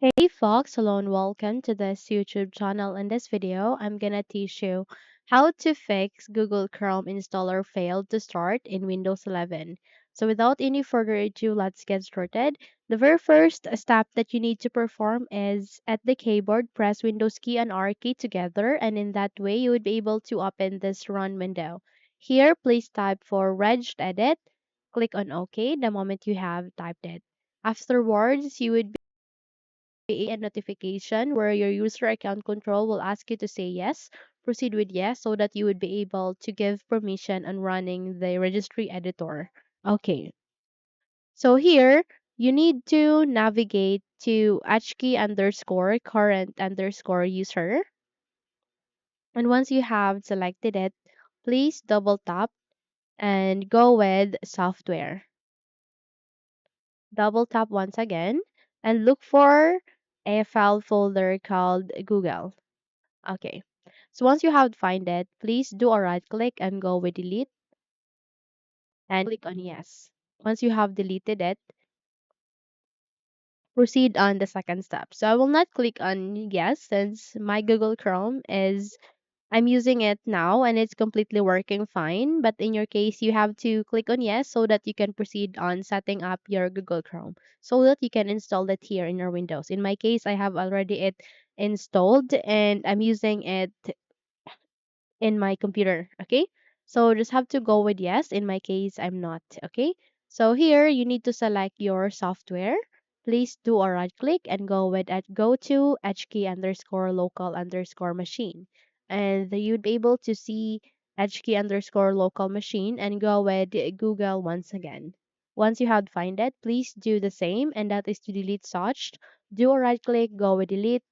Hey folks, hello and welcome to this YouTube channel. In this video, I'm gonna teach you how to fix Google Chrome installer failed to start in Windows 11. So without any further ado, let's get started. The very first step that you need to perform is at the keyboard, press Windows key and R key together, and in that way you would be able to open this run window. Here, please type for regedit, click on OK the moment you have typed it. Afterwards, you would a notification where your user account control will ask you to say yes, proceed with yes, so that you would be able to give permission on running the registry editor. Okay, so here you need to navigate to hkey underscore current underscore user. And once you have selected it, please double tap and go with software. Double tap once again and look for a file folder called Google. Okay. So once you have find it, please do a right click and go with delete and click on yes. Once you have deleted it, proceed on the second step. So I will not click on yes since my Google Chrome is I'm using it now and it's completely working fine. But in your case, you have to click on yes so that you can proceed on setting up your Google Chrome so that you can install it here in your Windows. In my case, I have already it installed and I'm using it in my computer. Okay. So just have to go with yes. In my case, I'm not. Okay. So here you need to select your software. Please do a right click and go with at go to hkey underscore local underscore machine. And you'd be able to see hkey underscore local machine and go with Google once again. Once you have find it, please do the same, and that is to delete such. Do a right click, go with delete,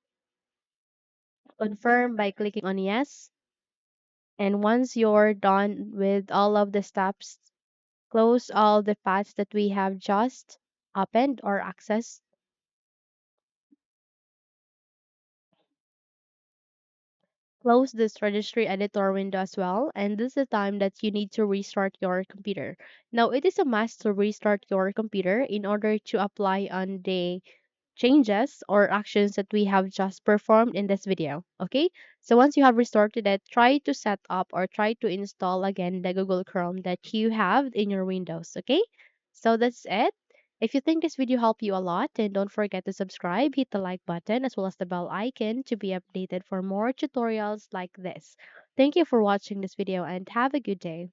confirm by clicking on yes. And once you're done with all of the steps, close all the paths that we have just opened or accessed. Close this registry editor window as well. And this is the time that you need to restart your computer. Now, it is a must to restart your computer in order to apply on the changes or actions that we have just performed in this video. Okay, so once you have restarted it, try to set up or try to install again the Google Chrome that you have in your Windows. Okay, so that's it. If you think this video helped you a lot, then don't forget to subscribe, hit the like button as well as the bell icon to be updated for more tutorials like this. Thank you for watching this video and have a good day.